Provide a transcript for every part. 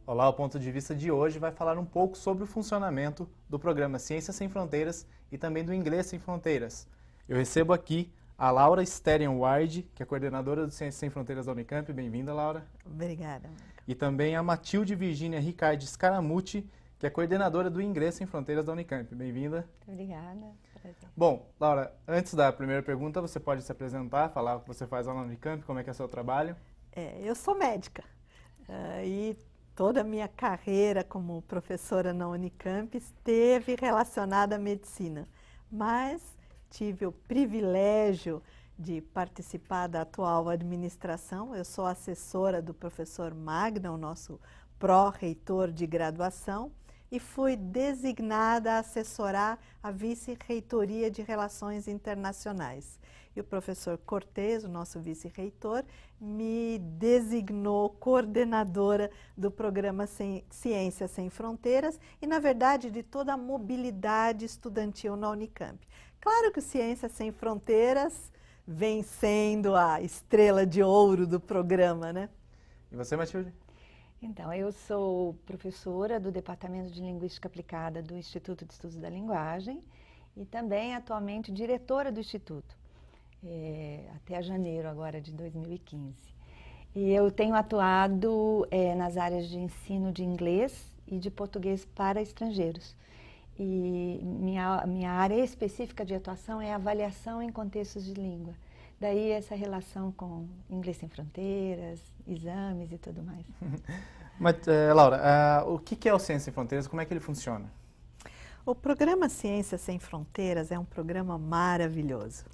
Olá, o Ponto de Vista de hoje vai falar um pouco sobre o funcionamento do programa Ciências Sem Fronteiras e também do Inglês Sem Fronteiras. Eu recebo aqui a Laura Steren-Ward, que é coordenadora do Ciências Sem Fronteiras da Unicamp. Bem-vinda, Laura. Obrigada. E também a Matilde Virginia Ricardi Scaramucci, que é coordenadora do Inglês Sem Fronteiras da Unicamp. Bem-vinda. Obrigada. Prazer. Bom, Laura, antes da primeira pergunta, você pode se apresentar, falar o que você faz lá na Unicamp, como é que é o seu trabalho? Eu sou médica e toda a minha carreira como professora na Unicamp esteve relacionada à medicina, mas tive o privilégio de participar da atual administração. Eu sou assessora do professor Magna, o nosso pró-reitor de graduação, e fui designada a assessorar a vice-reitoria de Relações Internacionais. E o professor Cortez, o nosso vice-reitor, me designou coordenadora do programa Ciências Sem Fronteiras e, na verdade, de toda a mobilidade estudantil na Unicamp. Claro que o Ciências Sem Fronteiras vem sendo a estrela de ouro do programa, né? E você, Matilde? Então, eu sou professora do Departamento de Linguística Aplicada do Instituto de Estudos da Linguagem e também, atualmente, diretora do Instituto, até janeiro agora de 2015. E eu tenho atuado nas áreas de ensino de inglês e de português para estrangeiros. E minha área específica de atuação é avaliação em contextos de língua. Daí essa relação com Inglês Sem Fronteiras, exames e tudo mais. Mas, Laura, o que é o Ciências Sem Fronteiras? Como é que ele funciona? O programa Ciências Sem Fronteiras é um programa maravilhoso.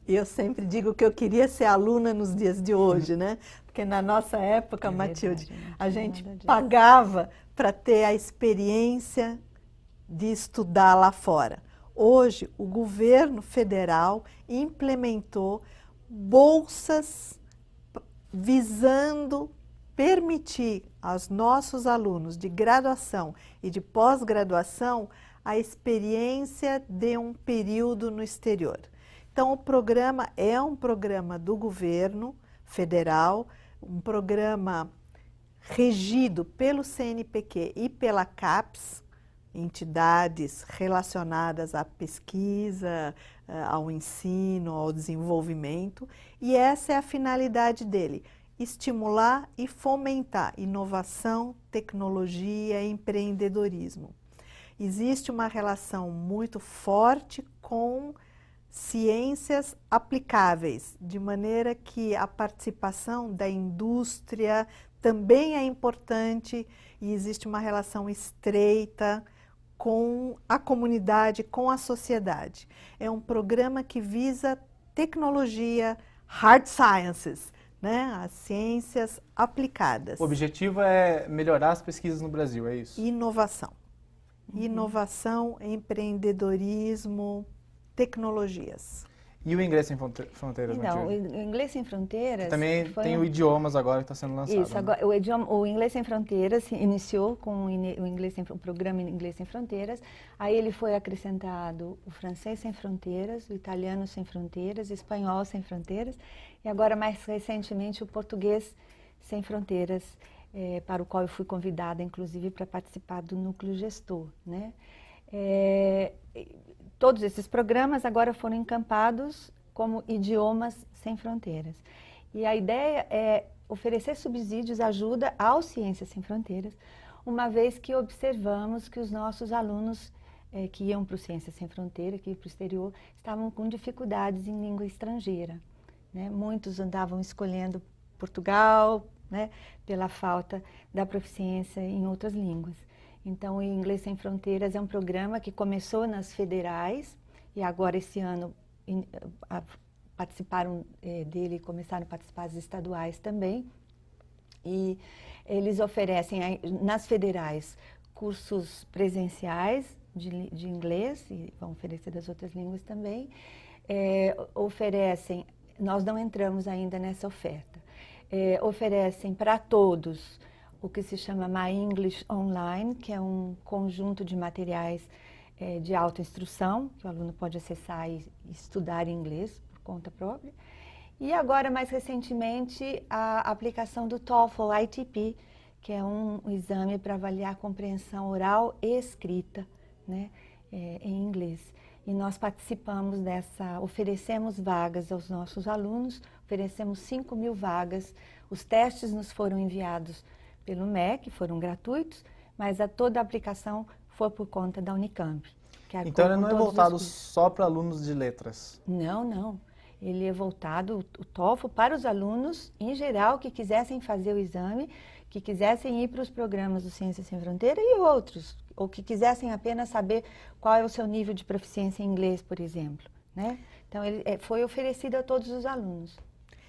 Eu sempre digo que eu queria ser aluna nos dias de hoje, né? Porque na nossa época, Matilde, a gente pagava para ter a experiência de estudar lá fora. Hoje, o governo federal implementou bolsas visando permitir aos nossos alunos de graduação e de pós-graduação a experiência de um período no exterior. Então, o programa é um programa do governo federal, um programa regido pelo CNPq e pela CAPES, entidades relacionadas à pesquisa, ao ensino, ao desenvolvimento, e essa é a finalidade dele: estimular e fomentar inovação, tecnologia e empreendedorismo. Existe uma relação muito forte com ciências aplicáveis, de maneira que a participação da indústria também é importante e existe uma relação estreita com a comunidade, com a sociedade. É um programa que visa tecnologia, hard sciences, né? As ciências aplicadas. O objetivo é melhorar as pesquisas no Brasil, é isso? Inovação. Inovação, empreendedorismo, tecnologias. E o Inglês Sem Fronteiras, Então, Matilde? o Inglês Sem Fronteiras... Que também tem o Idiomas agora que está sendo lançado. Isso, agora, o Inglês Sem Fronteiras iniciou com o programa Inglês Sem Fronteiras, aí ele foi acrescentado o Francês Sem Fronteiras, o Italiano Sem Fronteiras, o Espanhol Sem Fronteiras, e agora, mais recentemente, o Português Sem Fronteiras, para o qual eu fui convidada, inclusive, para participar do Núcleo Gestor, né? Todos esses programas agora foram encampados como Idiomas Sem Fronteiras. E a ideia é oferecer subsídios, ajuda aos Ciências Sem Fronteiras, uma vez que observamos que os nossos alunos que iam para o Ciências Sem Fronteiras, que iam para o exterior, estavam com dificuldades em língua estrangeira, né? Muitos andavam escolhendo Portugal, né, pela falta da proficiência em outras línguas. Então, o Inglês Sem Fronteiras é um programa que começou nas federais e agora esse ano participaram dele, começaram a participar as estaduais também. E eles oferecem nas federais cursos presenciais de inglês e vão oferecer das outras línguas também. Nós não entramos ainda nessa oferta. Oferecem para todos o que se chama My English Online, que é um conjunto de materiais de autoinstrução, que o aluno pode acessar e estudar inglês por conta própria. E agora, mais recentemente, a aplicação do TOEFL ITP, que é um exame para avaliar a compreensão oral e escrita, né, em inglês. E nós participamos oferecemos vagas aos nossos alunos, oferecemos 5.000 vagas. Os testes nos foram enviados pelo MEC, foram gratuitos, mas toda a aplicação foi por conta da Unicamp. Então ele não é voltado só para alunos de letras? Não, não. Ele é voltado, o TOEFL, para os alunos, em geral, que quisessem fazer o exame, que quisessem ir para os programas do Ciências Sem Fronteira e outros, ou que quisessem apenas saber qual é o seu nível de proficiência em inglês, por exemplo, né? Então, ele foi oferecido a todos os alunos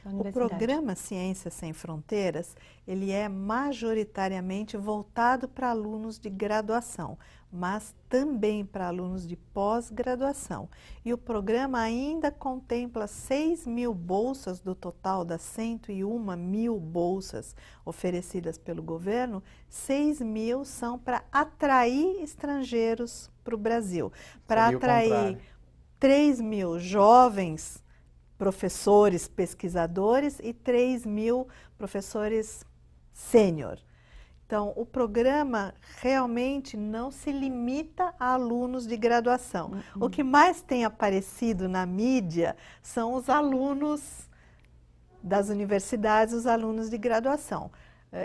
da universidade. O programa Ciências Sem Fronteiras, ele é majoritariamente voltado para alunos de graduação, mas também para alunos de pós-graduação. E o programa ainda contempla 6.000 bolsas do total das 101.000 bolsas oferecidas pelo governo. 6.000 são para atrair estrangeiros para o Brasil, para atrair 3.000 jovens professores pesquisadores e 3.000 professores sênior. Então, o programa realmente não se limita a alunos de graduação. O que mais tem aparecido na mídia são os alunos das universidades, os alunos de graduação.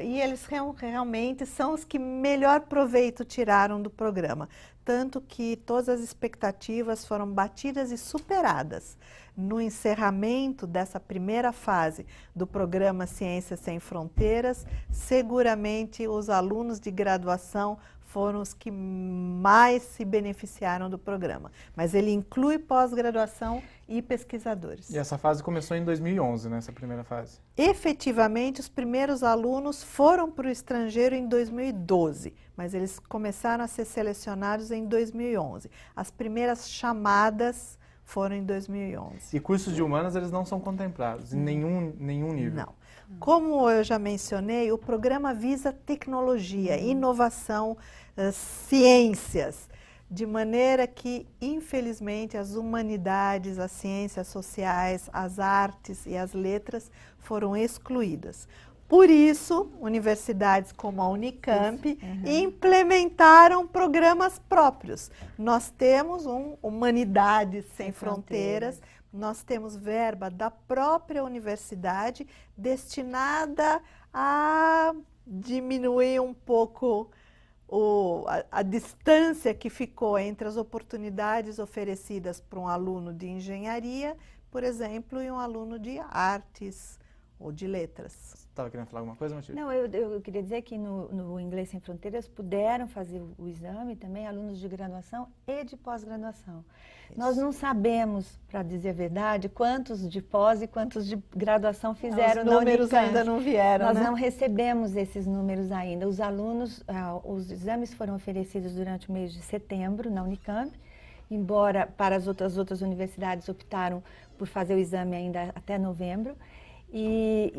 E eles realmente são os que melhor proveito tiraram do programa. Tanto que todas as expectativas foram batidas e superadas. No encerramento dessa primeira fase do programa Ciências Sem Fronteiras, seguramente os alunos de graduação foram os que mais se beneficiaram do programa. Mas ele inclui pós-graduação e pesquisadores. E essa fase começou em 2011, né, essa primeira fase? Efetivamente, os primeiros alunos foram para o estrangeiro em 2012, mas eles começaram a ser selecionados em 2011. As primeiras chamadas foram em 2011. E cursos de humanas, eles não são contemplados em nenhum nível? Não. Como eu já mencionei, o programa visa tecnologia, inovação, ciências, de maneira que, infelizmente, as humanidades, as ciências sociais, as artes e as letras foram excluídas. Por isso, universidades como a Unicamp implementaram programas próprios. Nós temos Humanidades Sem Fronteiras, nós temos verba da própria universidade destinada a diminuir um pouco a distância que ficou entre as oportunidades oferecidas para um aluno de engenharia, por exemplo, e um aluno de artes ou de letras. Estava querendo falar alguma coisa, Matilde? Não, eu queria dizer que no Inglês Sem Fronteiras puderam fazer o exame também alunos de graduação e de pós-graduação. Nós não sabemos, para dizer a verdade, quantos de pós e quantos de graduação fizeram na Unicamp. Os números ainda não vieram, Nós não recebemos esses números ainda. Os alunos, os exames foram oferecidos durante o mês de setembro na Unicamp, embora para as outras universidades optaram por fazer o exame ainda até novembro. E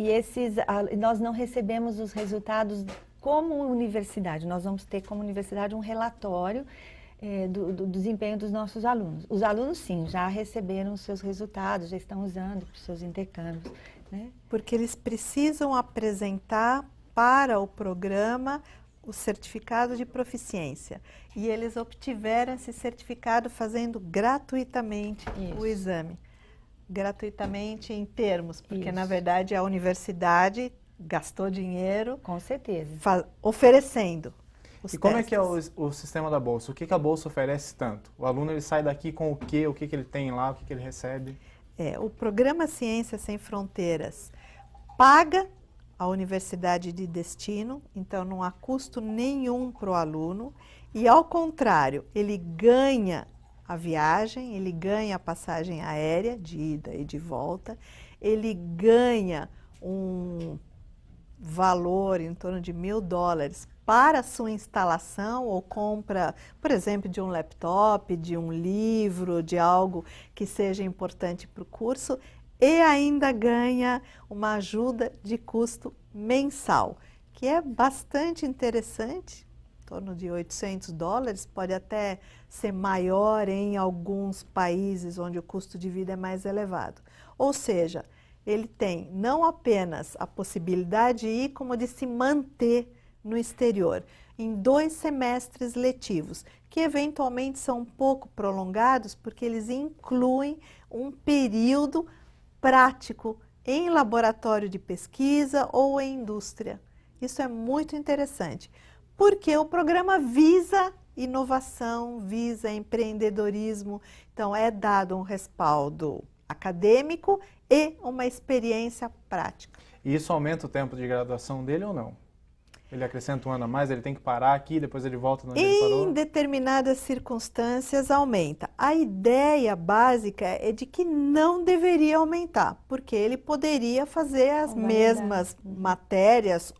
nós não recebemos os resultados como universidade. Nós vamos ter como universidade um relatório do desempenho dos nossos alunos. Os alunos, sim, já receberam os seus resultados, já estão usando para os seus intercâmbios, né? Porque eles precisam apresentar para o programa o certificado de proficiência. E eles obtiveram esse certificado fazendo gratuitamente o exame. Gratuitamente em termos, porque na verdade a universidade gastou dinheiro. Com certeza. Oferecendo os E como testes. é que é o sistema da bolsa? O que a bolsa oferece tanto? O aluno ele sai daqui com o que ele tem lá, o que ele recebe? O programa Ciências Sem Fronteiras paga a universidade de destino, então não há custo nenhum para o aluno, e ao contrário, ele ganha a viagem, ele ganha a passagem aérea de ida e de volta, ele ganha um valor em torno de $1.000 para a sua instalação ou compra, por exemplo, de um laptop, de um livro, de algo que seja importante para o curso, e ainda ganha uma ajuda de custo mensal, que é bastante interessante. Em torno de $800, pode até ser maior em alguns países onde o custo de vida é mais elevado. Ou seja, ele tem não apenas a possibilidade de ir, como de se manter no exterior, em 2 semestres letivos, que eventualmente são um pouco prolongados, porque eles incluem um período prático em laboratório de pesquisa ou em indústria. Isso é muito interessante, porque o programa visa inovação, visa empreendedorismo, então é dado um respaldo acadêmico e uma experiência prática. E isso aumenta o tempo de graduação dele ou não? Ele acrescenta um ano a mais, ele tem que parar aqui, depois ele volta onde ele parou? Em determinadas circunstâncias aumenta. A ideia básica é de que não deveria aumentar, porque ele poderia fazer as mesmas matérias.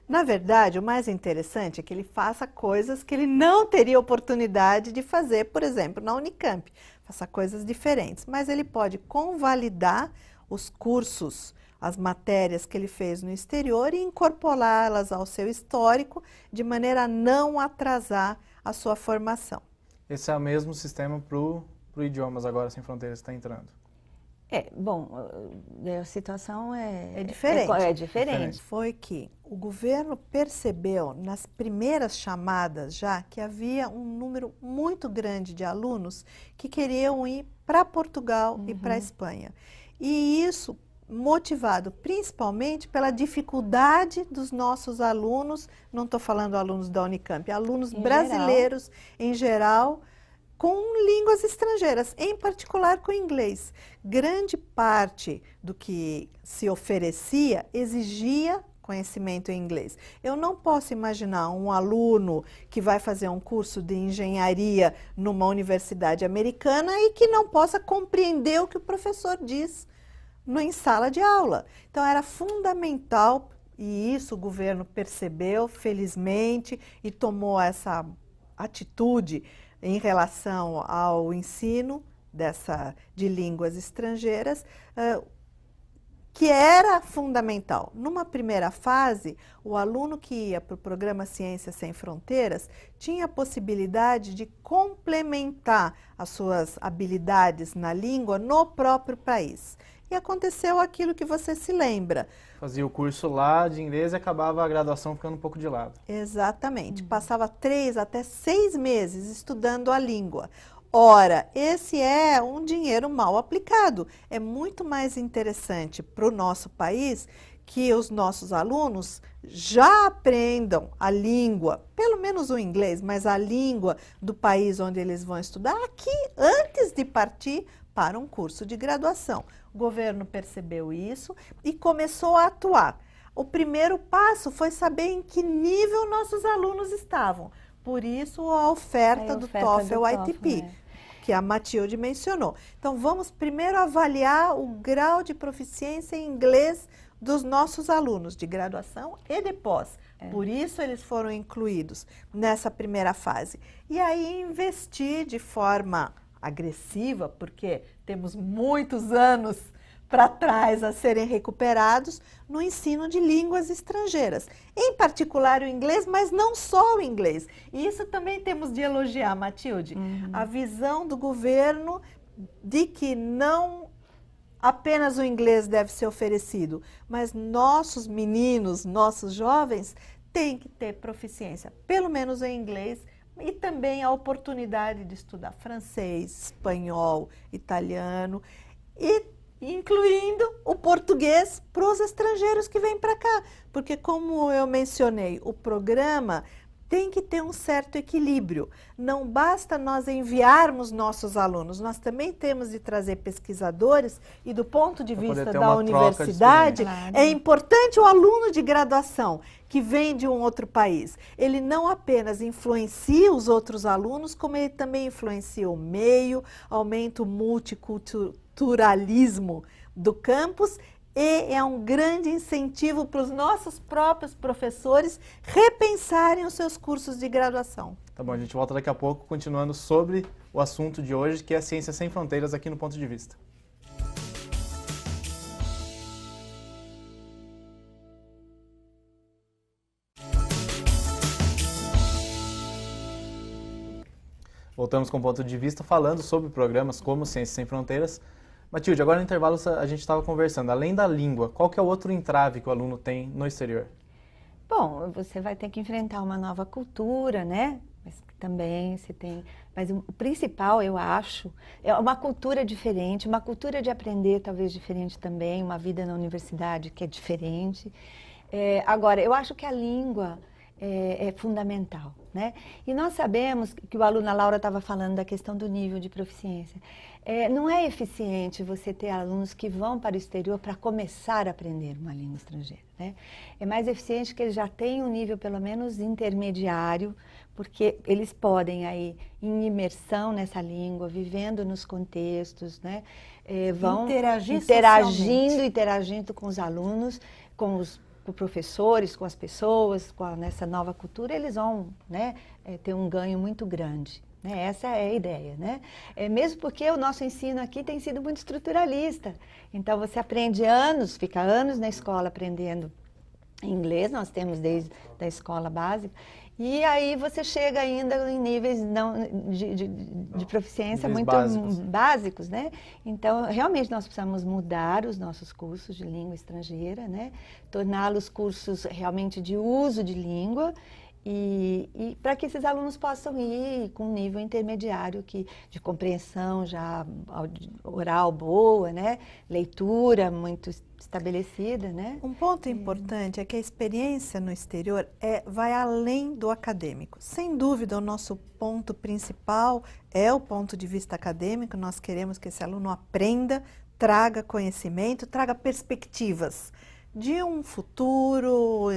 Na verdade, o mais interessante é que ele faça coisas que ele não teria oportunidade de fazer, por exemplo, na Unicamp. Faça coisas diferentes, mas ele pode convalidar os cursos, as matérias que ele fez no exterior e incorporá-las ao seu histórico, de maneira a não atrasar a sua formação. Esse é o mesmo sistema para o Idiomas Agora Sem Fronteiras está entrando. Bom, a situação é diferente. É diferente. Foi que o governo percebeu nas primeiras chamadas já que havia um número muito grande de alunos que queriam ir para Portugal e para a Espanha. E isso motivado principalmente pela dificuldade dos nossos alunos, não estou falando alunos da Unicamp, alunos brasileiros em geral, com línguas estrangeiras, em particular com inglês. Grande parte do que se oferecia exigia conhecimento em inglês. Eu não posso imaginar um aluno que vai fazer um curso de engenharia numa universidade americana e que não possa compreender o que o professor diz em sala de aula. Então era fundamental, e isso o governo percebeu, felizmente, e tomou essa atitude em relação ao ensino de línguas estrangeiras, que era fundamental. Numa primeira fase, o aluno que ia para o programa Ciências Sem Fronteiras tinha a possibilidade de complementar as suas habilidades na língua no próprio país. E aconteceu aquilo que você se lembra. Fazia o curso lá de inglês e acabava a graduação ficando um pouco de lado. Exatamente. Passava 3 até 6 meses estudando a língua. Ora, esse é um dinheiro mal aplicado. É muito mais interessante para o nosso país que os nossos alunos já aprendam a língua, pelo menos o inglês, mas a língua do país onde eles vão estudar aqui, antes de partir para um curso de graduação. O governo percebeu isso e começou a atuar. O primeiro passo foi saber em que nível nossos alunos estavam. Por isso, a oferta do TOEFL ITP, que a Matilde mencionou. Então, vamos primeiro avaliar o grau de proficiência em inglês dos nossos alunos de graduação e de pós. Por isso, eles foram incluídos nessa primeira fase. E aí, investir de forma agressiva, porque temos muitos anos para trás a serem recuperados no ensino de línguas estrangeiras, em particular o inglês, mas não só o inglês. E isso também temos de elogiar, Matilde, a visão do governo de que não apenas o inglês deve ser oferecido, mas nossos meninos, nossos jovens têm que ter proficiência, pelo menos em inglês, e também a oportunidade de estudar francês, espanhol, italiano, e incluindo o português para os estrangeiros que vêm para cá. Porque, como eu mencionei, o programa tem que ter um certo equilíbrio. Não basta nós enviarmos nossos alunos, nós também temos de trazer pesquisadores e do ponto de vista da universidade, é importante o aluno de graduação que vem de um outro país. Ele não apenas influencia os outros alunos, como ele também influencia o meio, aumenta o multiculturalismo do campus e é um grande incentivo para os nossos próprios professores repensarem os seus cursos de graduação. Tá bom, a gente volta daqui a pouco, continuando sobre o assunto de hoje, que é a Ciência Sem Fronteiras aqui no Ponto de Vista. Voltamos com o Ponto de Vista, falando sobre programas como Ciência Sem Fronteiras. Matilde, agora no intervalo a gente estava conversando, além da língua, qual que é o outro entrave que o aluno tem no exterior? Bom, você vai ter que enfrentar uma nova cultura, né? Mas também você tem... Mas o principal, eu acho, é uma cultura diferente, uma cultura de aprender talvez diferente também, uma vida na universidade que é diferente. Agora, eu acho que a língua é fundamental, né? E nós sabemos que o aluno, a Laura estava falando da questão do nível de proficiência. Não é eficiente você ter alunos que vão para o exterior para começar a aprender uma língua estrangeira, né? É mais eficiente que eles já tenham um nível pelo menos intermediário, porque eles podem aí, em imersão nessa língua, vivendo nos contextos, né? Vão interagindo com os alunos, com os professores, com as pessoas, nessa nova cultura, eles vão, né, ter um ganho muito grande. Né? Essa é a ideia, né? Mesmo porque o nosso ensino aqui tem sido muito estruturalista. Então, você aprende anos, fica anos na escola aprendendo inglês, nós temos desde a escola básica, e aí você chega ainda em níveis de proficiência muito básicos, né? Então, realmente, nós precisamos mudar os nossos cursos de língua estrangeira, né? Torná-los cursos realmente de uso de língua, e para que esses alunos possam ir com um nível intermediário de compreensão já oral boa, né? Leitura muito estabelecida, né? Um ponto importante é que a experiência no exterior vai além do acadêmico. Sem dúvida, o nosso ponto principal é o ponto de vista acadêmico. Nós queremos que esse aluno aprenda, traga conhecimento, traga perspectivas de um futuro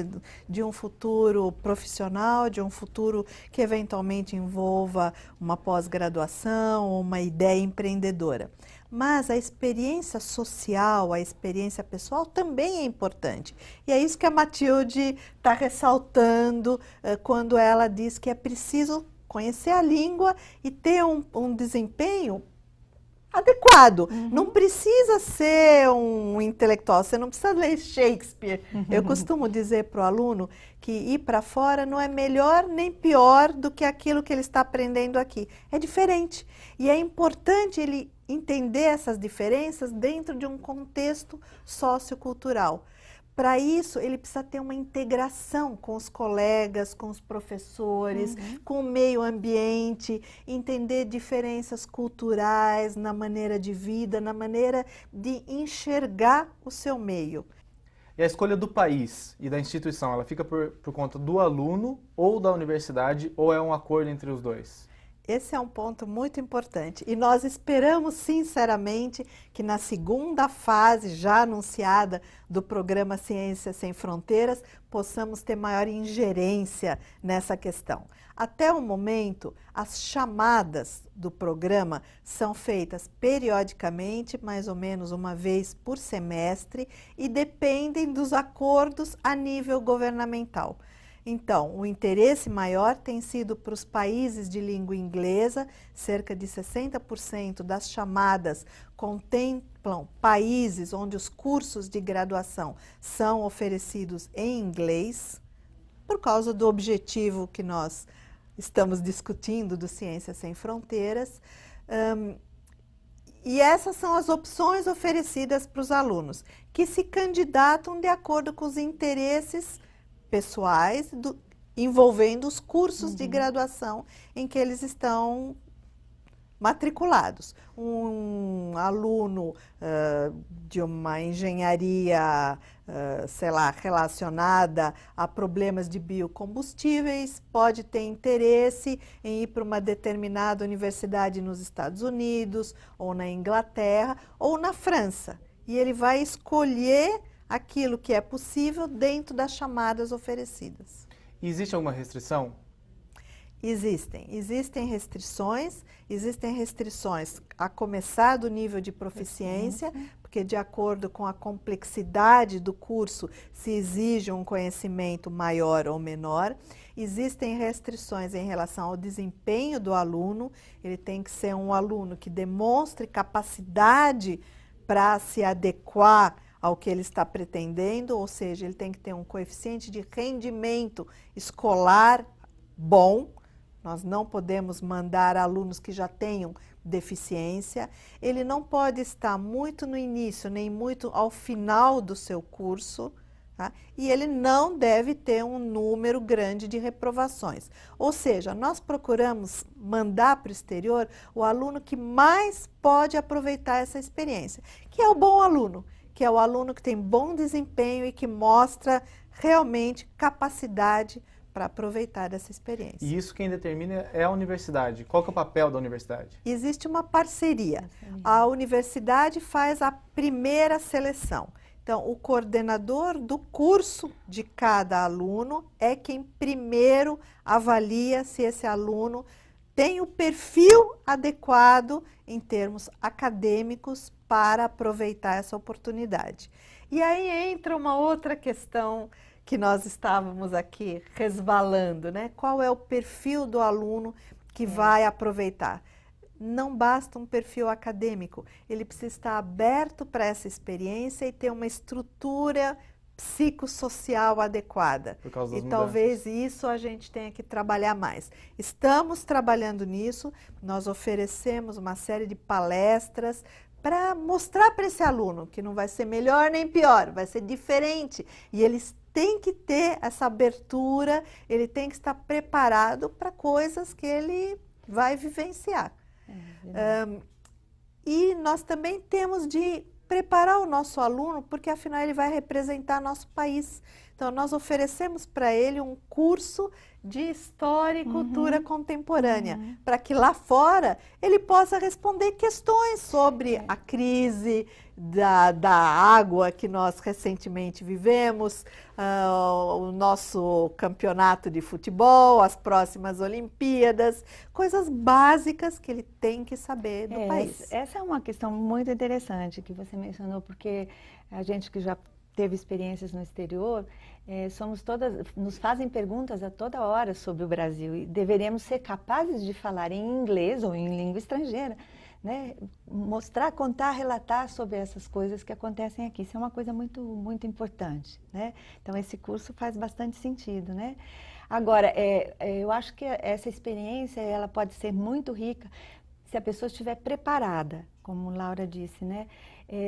profissional, de um futuro que eventualmente envolva uma pós-graduação ou uma ideia empreendedora. Mas a experiência social, a experiência pessoal também é importante. E é isso que a Matilde está ressaltando quando ela diz que é preciso conhecer a língua e ter um desempenho adequado. Não precisa ser um intelectual, você não precisa ler Shakespeare. Eu costumo dizer para o aluno que ir para fora não é melhor nem pior do que aquilo que ele está aprendendo aqui. É diferente. E é importante ele entender essas diferenças dentro de um contexto sociocultural. Para isso, ele precisa ter uma integração com os colegas, com os professores, com o meio ambiente, entender diferenças culturais na maneira de vida, na maneira de enxergar o seu meio. E a escolha do país e da instituição, ela fica por conta do aluno ou da universidade, ou é um acordo entre os dois? Esse é um ponto muito importante e nós esperamos sinceramente que na segunda fase já anunciada do programa Ciência Sem Fronteiras possamos ter maior ingerência nessa questão. Até o momento, as chamadas do programa são feitas periodicamente, mais ou menos uma vez por semestre, e dependem dos acordos a nível governamental. Então, o interesse maior tem sido para os países de língua inglesa, cerca de 60% das chamadas contemplam países onde os cursos de graduação são oferecidos em inglês, por causa do objetivo que nós estamos discutindo do Ciência Sem Fronteiras. E essas são as opções oferecidas para os alunos, que se candidatam de acordo com os interesses pessoais envolvendo os cursos de graduação em que eles estão matriculados. Um aluno de uma engenharia, sei lá, relacionada a problemas de biocombustíveis, pode ter interesse em ir para uma determinada universidade nos Estados Unidos, ou na Inglaterra, ou na França. E ele vai escolher aquilo que é possível dentro das chamadas oferecidas. E existe alguma restrição? Existem restrições a começar do nível de proficiência, porque de acordo com a complexidade do curso se exige um conhecimento maior ou menor. Existem restrições em relação ao desempenho do aluno, ele tem que ser um aluno que demonstre capacidade para se adequar ao que ele está pretendendo, ou seja, ele tem que ter um coeficiente de rendimento escolar bom. Nós não podemos mandar alunos que já tenham deficiência. Ele não pode estar muito no início, nem muito ao final do seu curso, Tá? E ele não deve ter um número grande de reprovações. Ou seja, nós procuramos mandar para o exterior o aluno que mais pode aproveitar essa experiência, que é o bom aluno, que é o aluno que tem bom desempenho e que mostra realmente capacidade para aproveitar essa experiência. E isso quem determina é a universidade. Qual que é o papel da universidade? Existe uma parceria. A universidade faz a primeira seleção. Então, o coordenador do curso de cada aluno é quem primeiro avalia se esse aluno tem o perfil adequado em termos acadêmicos para aproveitar essa oportunidade. E aí entra uma outra questão que nós estávamos aqui resvalando, né? Qual é o perfil do aluno que vai aproveitar? Não basta um perfil acadêmico, ele precisa estar aberto para essa experiência e ter uma estrutura psicossocial adequada. Por causa das e mudanças. Talvez isso a gente tenha que trabalhar mais. Estamos trabalhando nisso, nós oferecemos uma série de palestras para mostrar para esse aluno que não vai ser melhor nem pior, vai ser diferente. E eles têm que ter essa abertura, ele tem que estar preparado para coisas que ele vai vivenciar. E nós também temos de preparar o nosso aluno, porque afinal ele vai representar nosso país. Então nós oferecemos para ele um curso de História e Cultura Contemporânea, para que lá fora ele possa responder questões sobre a crise da água que nós recentemente vivemos, o nosso campeonato de futebol, as próximas Olimpíadas, coisas básicas que ele tem que saber do país. Essa é uma questão muito interessante que você mencionou, porque a gente que já teve experiências no exterior, nos fazem perguntas a toda hora sobre o Brasil e deveríamos ser capazes de falar em inglês ou em língua estrangeira, né? Mostrar, contar, relatar sobre essas coisas que acontecem aqui. Isso é uma coisa muito, muito importante, né? Então, esse curso faz bastante sentido, né? Agora, eu acho que essa experiência ela pode ser muito rica se a pessoa estiver preparada, como Laura disse, né?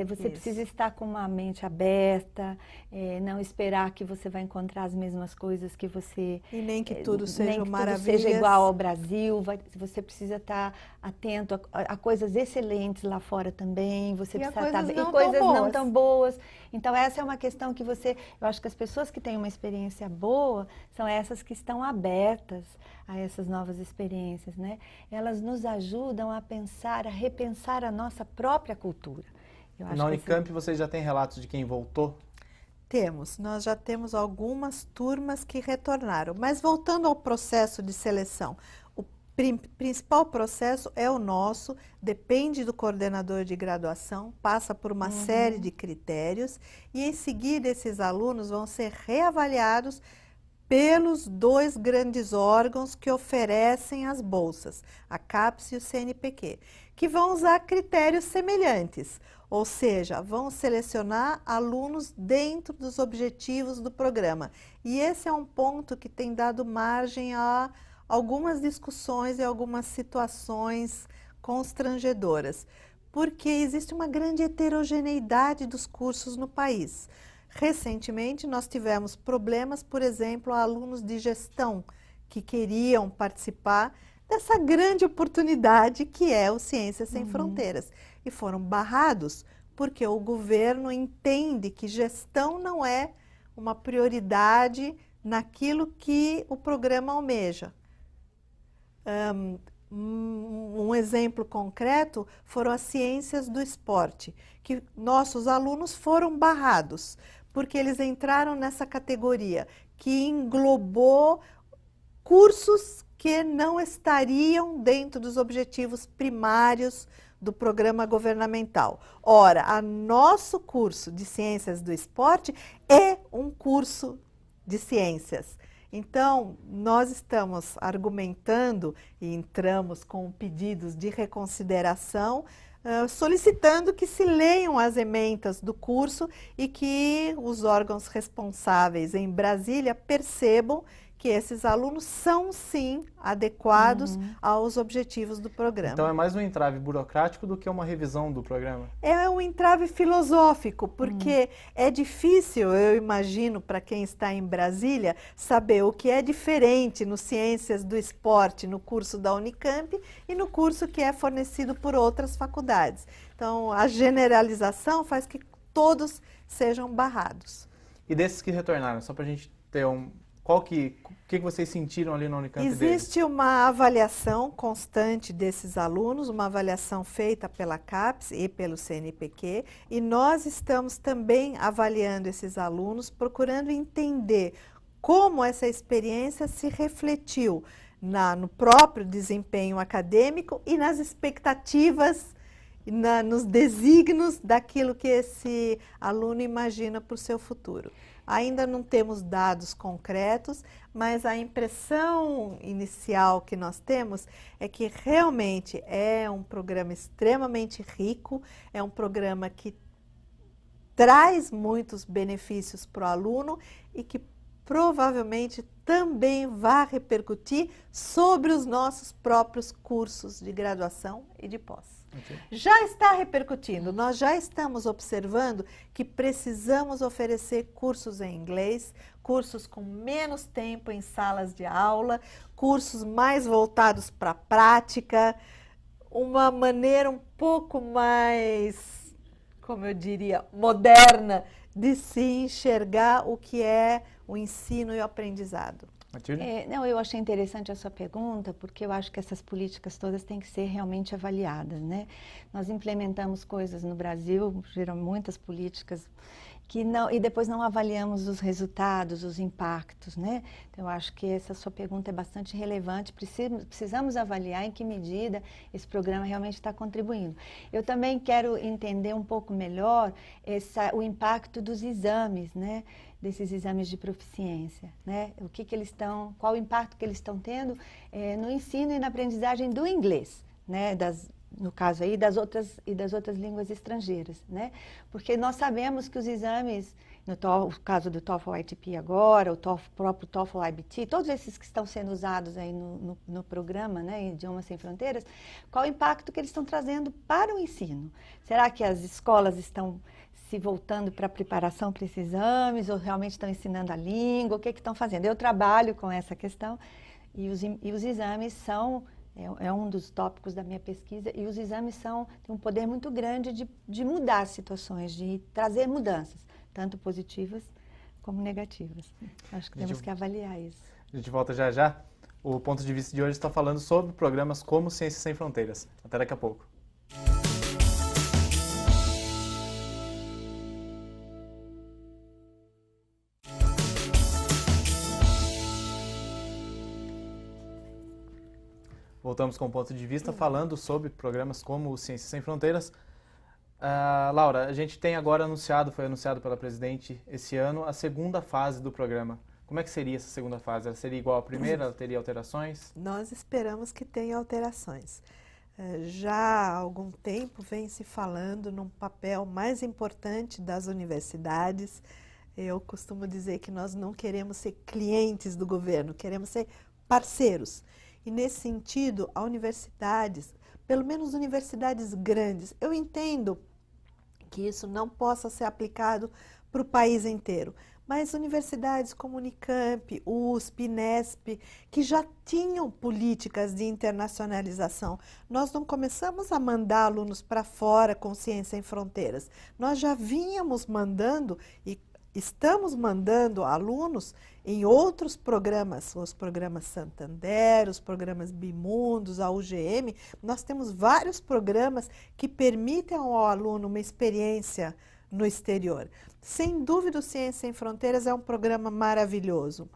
Você precisa estar com uma mente aberta, não esperar que você vai encontrar as mesmas coisas que você... E nem que tudo seja maravilha. Seja igual ao Brasil, você precisa estar atento a coisas excelentes lá fora também, você precisa estar... E coisas não tão boas. Então, essa é uma questão que eu acho que as pessoas que têm uma experiência boa são essas que estão abertas a essas novas experiências, né? Elas nos ajudam a pensar, a repensar a nossa própria cultura. Na Unicamp vocês já têm relatos de quem voltou? Temos, nós já temos algumas turmas que retornaram. Mas voltando ao processo de seleção, o principal processo é o nosso, depende do coordenador de graduação, passa por uma série de critérios e em seguida esses alunos vão ser reavaliados pelos dois grandes órgãos que oferecem as bolsas, a CAPES e o CNPq, que vão usar critérios semelhantes, ou seja, vão selecionar alunos dentro dos objetivos do programa. E esse é um ponto que tem dado margem a algumas discussões e algumas situações constrangedoras, porque existe uma grande heterogeneidade dos cursos no país. Recentemente, nós tivemos problemas, por exemplo, a alunos de gestão que queriam participar dessa grande oportunidade que é o Ciências Sem Fronteiras. E foram barrados porque o governo entende que gestão não é uma prioridade naquilo que o programa almeja. Um exemplo concreto foram as ciências do esporte, que nossos alunos foram barrados, porque eles entraram nessa categoria que englobou cursos que não estariam dentro dos objetivos primários do programa governamental. Ora, nosso curso de ciências do esporte é um curso de ciências. Então, nós estamos argumentando e entramos com pedidos de reconsideração, solicitando que se leiam as ementas do curso e que os órgãos responsáveis em Brasília percebam que esses alunos são, sim, adequados aos objetivos do programa. Então é mais um entrave burocrático do que uma revisão do programa? É um entrave filosófico, porque é difícil, eu imagino, para quem está em Brasília, saber o que é diferente no Ciências do Esporte, no curso da Unicamp e no curso que é fornecido por outras faculdades. Então, a generalização faz que todos sejam barrados. E desses que retornaram, só para a gente ter um... O que vocês sentiram ali na Unicamp Existe uma avaliação constante desses alunos, uma avaliação feita pela CAPES e pelo CNPq, e nós estamos também avaliando esses alunos, procurando entender como essa experiência se refletiu no próprio desempenho acadêmico e nas expectativas, nos desígnios daquilo que esse aluno imagina para o seu futuro. Ainda não temos dados concretos, mas a impressão inicial que nós temos é que realmente é um programa extremamente rico, é um programa que traz muitos benefícios para o aluno e que provavelmente também vai repercutir sobre os nossos próprios cursos de graduação e de pós. Já está repercutindo, nós já estamos observando que precisamos oferecer cursos em inglês, cursos com menos tempo em salas de aula, cursos mais voltados para a prática, uma maneira um pouco mais, como eu diria, moderna de se enxergar o que é o ensino e o aprendizado. Não, eu achei interessante a sua pergunta, porque eu acho que essas políticas todas têm que ser realmente avaliadas, né? Nós implementamos coisas no Brasil, geram muitas políticas, e depois não avaliamos os resultados, os impactos, né? Então, eu acho que essa sua pergunta é bastante relevante, precisamos avaliar em que medida esse programa realmente está contribuindo. Eu também quero entender um pouco melhor o impacto dos exames, né? Desses exames de proficiência, né? Qual o impacto que eles estão tendo no ensino e na aprendizagem do inglês, né? No caso aí das outras línguas estrangeiras, né? Porque nós sabemos que os exames, no caso do TOEFL ITP agora, o próprio TOEFL IBT, todos esses que estão sendo usados aí no programa, né, Idiomas Sem Fronteiras, qual o impacto que eles estão trazendo para o ensino? Será que as escolas estão se voltando para a preparação para esses exames, ou realmente estão ensinando a língua, o que estão fazendo? Eu trabalho com essa questão e os exames são, é um dos tópicos da minha pesquisa, e os exames têm um poder muito grande de mudar situações, de trazer mudanças, tanto positivas como negativas. Acho que temos que avaliar isso. A gente volta já já. O ponto de vista de hoje está falando sobre programas como Ciências Sem Fronteiras. Até daqui a pouco. Voltamos com o ponto de vista falando sobre programas como o Ciências Sem Fronteiras. Laura, a gente tem agora foi anunciado pela presidente esse ano, a segunda fase do programa. Como é que seria essa segunda fase? Ela seria igual à primeira? Ela teria alterações? Nós esperamos que tenha alterações. Já há algum tempo vem se falando num papel mais importante das universidades. Eu costumo dizer que nós não queremos ser clientes do governo, queremos ser parceiros. E nesse sentido, a universidades, pelo menos universidades grandes, eu entendo que isso não possa ser aplicado para o país inteiro, mas universidades como Unicamp, USP, Inesp, que já tinham políticas de internacionalização, nós não começamos a mandar alunos para fora com Ciência Sem Fronteiras, nós já vínhamos mandando e estamos mandando alunos em outros programas, os programas Santander, os programas Bimundos, a UGM. Nós temos vários programas que permitem ao aluno uma experiência no exterior. Sem dúvida, o Ciência Sem Fronteiras é um programa maravilhoso,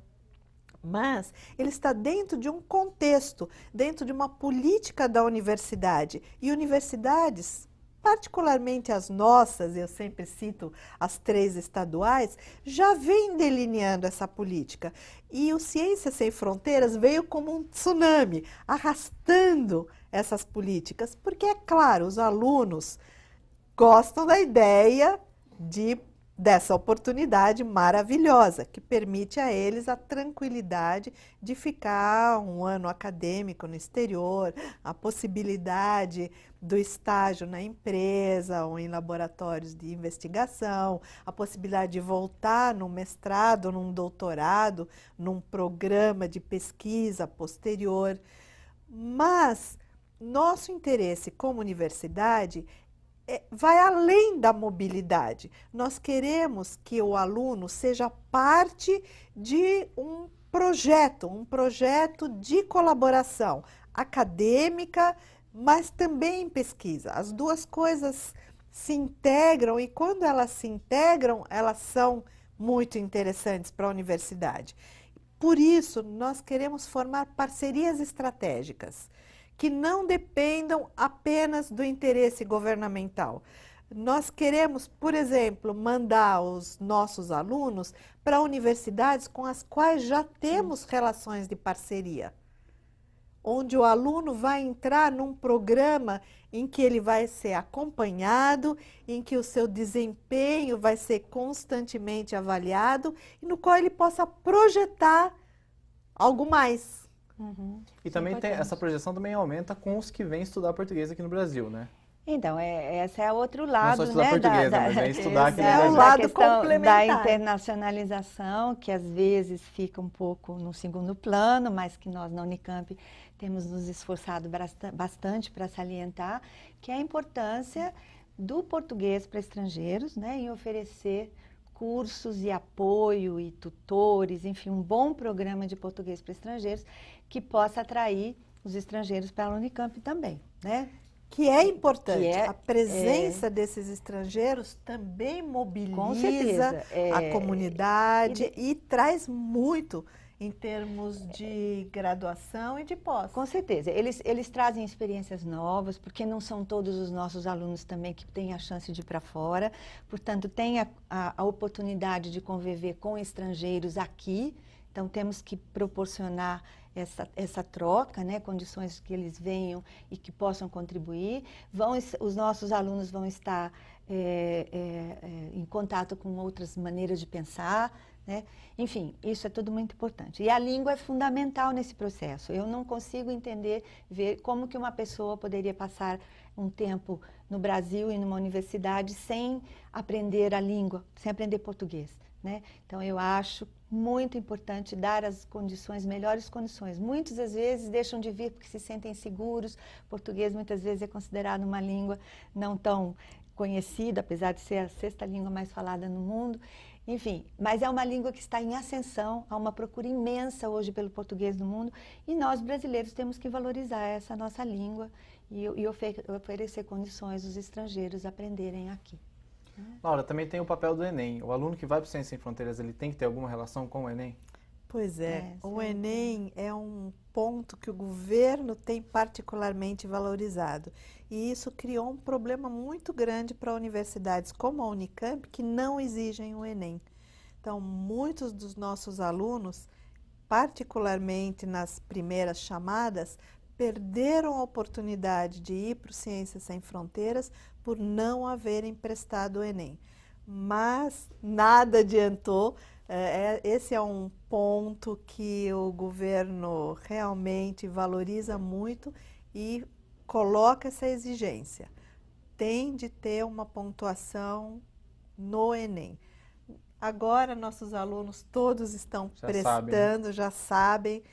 mas ele está dentro de um contexto, dentro de uma política da universidade. E universidades, particularmente as nossas, eu sempre cito as 3 estaduais, já vem delineando essa política. E o Ciências Sem Fronteiras veio como um tsunami, arrastando essas políticas, porque, é claro, os alunos gostam da ideia de dessa oportunidade maravilhosa, que permite a eles a tranquilidade de ficar um ano acadêmico no exterior, a possibilidade do estágio na empresa ou em laboratórios de investigação, a possibilidade de voltar num mestrado, num doutorado, num programa de pesquisa posterior. Mas nosso interesse como universidade vai além da mobilidade. Nós queremos que o aluno seja parte de um projeto de colaboração acadêmica, mas também em pesquisa. As duas coisas se integram e quando elas se integram, elas são muito interessantes para a universidade. Por isso, nós queremos formar parcerias estratégicas que não dependam apenas do interesse governamental. Nós queremos, por exemplo, mandar os nossos alunos para universidades com as quais já temos relações de parceria, onde o aluno vai entrar num programa em que ele vai ser acompanhado, em que o seu desempenho vai ser constantemente avaliado e no qual ele possa projetar algo mais. E também tem, essa projeção também aumenta com os que vêm estudar português aqui no Brasil, né? Então, esse é outro lado, Não só estudar né, português, mas vem estudar aqui no é Brasil. o lado questão complementar. da internacionalização, que às vezes fica um pouco no segundo plano, mas que nós na Unicamp temos nos esforçado bastante para salientar, que é a importância do português para estrangeiros, né, em oferecer cursos e apoio e tutores, enfim, um bom programa de português para estrangeiros que possa atrair os estrangeiros para a Unicamp também, né? Que é importante. Que a presença desses estrangeiros também mobiliza a comunidade e traz muito em termos de graduação e de pós. Com certeza. Eles trazem experiências novas, porque não são todos os nossos alunos também que têm a chance de ir para fora. Portanto, tem a oportunidade de conviver com estrangeiros aqui. Então, temos que proporcionar essa troca, né, condições que eles venham e que possam contribuir. Os nossos alunos vão estar em contato com outras maneiras de pensar, né? Enfim, isso é tudo muito importante. E a língua é fundamental nesse processo. Eu não consigo ver como que uma pessoa poderia passar um tempo no Brasil e numa universidade sem aprender a língua, sem aprender português, né? Então, eu acho muito importante dar as melhores condições. Muitos, às vezes, deixam de vir porque se sentem inseguros. Português, muitas vezes, é considerado uma língua não tão conhecida, apesar de ser a 6ª língua mais falada no mundo. Enfim, mas é uma língua que está em ascensão, há uma procura imensa hoje pelo português no mundo e nós, brasileiros, temos que valorizar essa nossa língua e oferecer condições aos estrangeiros aprenderem aqui. Laura, também tem o papel do Enem. O aluno que vai para o Ciências Sem Fronteiras, ele tem que ter alguma relação com o Enem? Pois é, o Enem é um ponto que o governo tem particularmente valorizado. E isso criou um problema muito grande para universidades como a Unicamp, que não exigem o Enem. Então, muitos dos nossos alunos, particularmente nas primeiras chamadas, perderam a oportunidade de ir para o Ciências Sem Fronteiras por não haverem prestado o Enem. Mas nada adiantou. Esse é um ponto que o governo realmente valoriza muito e coloca essa exigência. Tem de ter uma pontuação no Enem. Agora, nossos alunos todos estão prestando, já sabem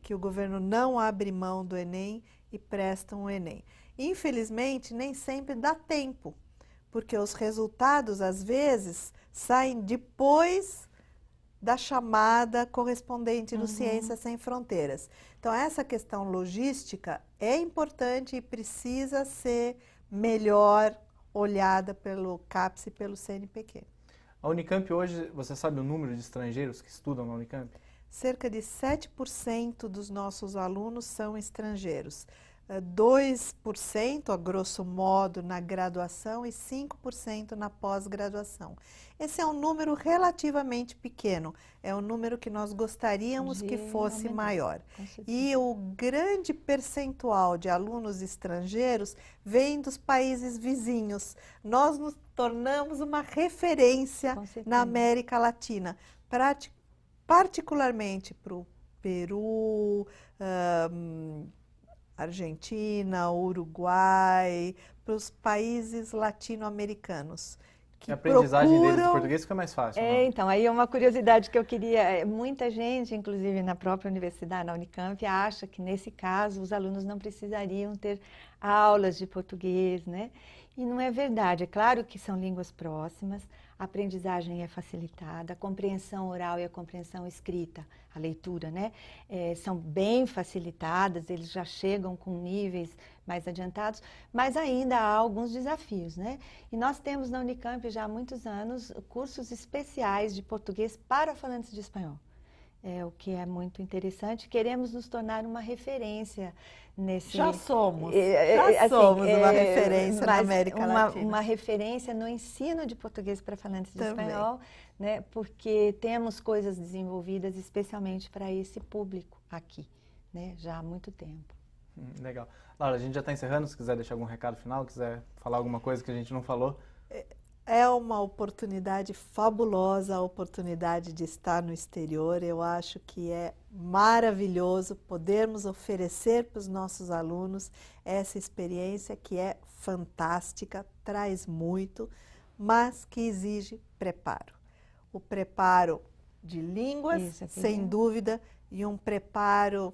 que o governo não abre mão do Enem e prestam o Enem. Infelizmente, nem sempre dá tempo, porque os resultados, às vezes, saem depois da chamada correspondente no Ciências Sem Fronteiras. Então, essa questão logística é importante e precisa ser melhor olhada pelo CAPES e pelo CNPq. A Unicamp hoje, você sabe o número de estrangeiros que estudam na Unicamp? Cerca de 7% dos nossos alunos são estrangeiros. 2%, a grosso modo, na graduação e 5% na pós-graduação. Esse é um número relativamente pequeno, é um número que nós gostaríamos que fosse maior. E o grande percentual de alunos estrangeiros vem dos países vizinhos. Nós nos tornamos uma referência na América Latina, particularmente para o Peru, Argentina, Uruguai, para os países latino-americanos. Que a aprendizagem deles do português fica mais fácil. Então, aí é uma curiosidade que eu queria. Muita gente, inclusive na própria universidade, na Unicamp, acha que nesse caso os alunos não precisariam ter aulas de português, né? E não é verdade. É claro que são línguas próximas, a aprendizagem é facilitada, a compreensão oral e a compreensão escrita, a leitura, né? São bem facilitadas, eles já chegam com níveis mais adiantados, mas ainda há alguns desafios, né? E nós temos na Unicamp já há muitos anos cursos especiais de português para falantes de espanhol. O que é muito interessante. Queremos nos tornar uma referência nesse... Já somos uma referência na América Latina. Uma referência no ensino de português para falantes de espanhol, né? Porque temos coisas desenvolvidas especialmente para esse público aqui, né? Já há muito tempo. Legal. Laura, a gente já está encerrando, se quiser deixar algum recado final, quiser falar alguma coisa que a gente não falou. É uma oportunidade fabulosa, a oportunidade de estar no exterior. Eu acho que é maravilhoso podermos oferecer para os nossos alunos essa experiência que é fantástica, traz muito, mas que exige preparo. O preparo de línguas, sem dúvida, e um preparo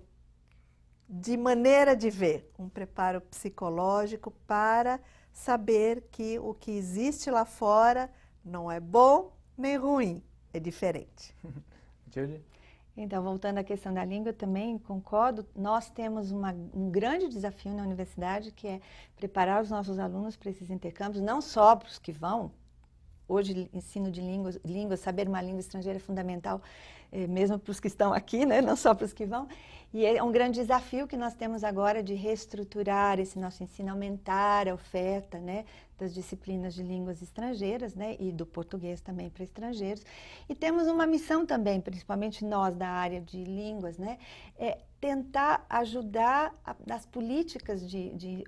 de maneira de ver, um preparo psicológico para saber que o que existe lá fora não é bom nem ruim, é diferente. Judy? Então, voltando à questão da língua, eu também concordo. Nós temos um grande desafio na universidade, que é preparar os nossos alunos para esses intercâmbios, não só para os que vão. Hoje, ensino de línguas, saber uma língua estrangeira é fundamental, mesmo para os que estão aqui, né? Não só para os que vão. E é um grande desafio que nós temos agora de reestruturar esse nosso ensino, aumentar a oferta, né, das disciplinas de línguas estrangeiras, né, e do português também para estrangeiros. E temos uma missão também, principalmente nós da área de línguas, né, tentar ajudar nas políticas de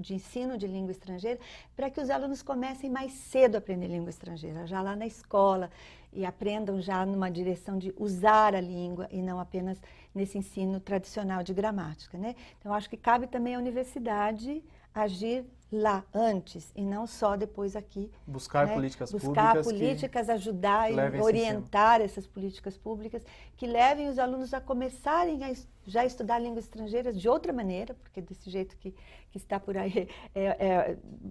ensino de língua estrangeira para que os alunos comecem mais cedo a aprender língua estrangeira, já lá na escola, e aprendam já numa direção de usar a língua e não apenas nesse ensino tradicional de gramática, né? Então, acho que cabe também à universidade agir lá antes e não só depois aqui. Buscar, né, políticas públicas. Buscar políticas, ajudar e orientar essas políticas públicas que levem os alunos a começarem a já estudar línguas estrangeiras de outra maneira, porque desse jeito que está por aí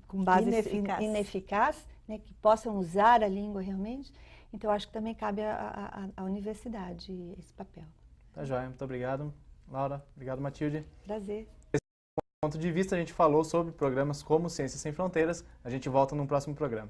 com base ineficaz, né, que possam usar a língua realmente. Então, acho que também cabe à universidade esse papel. Tá joia, muito obrigado, Laura. Obrigado, Matilde. Prazer. Ponto de vista, a gente falou sobre programas como Ciências Sem Fronteiras. A gente volta no próximo programa.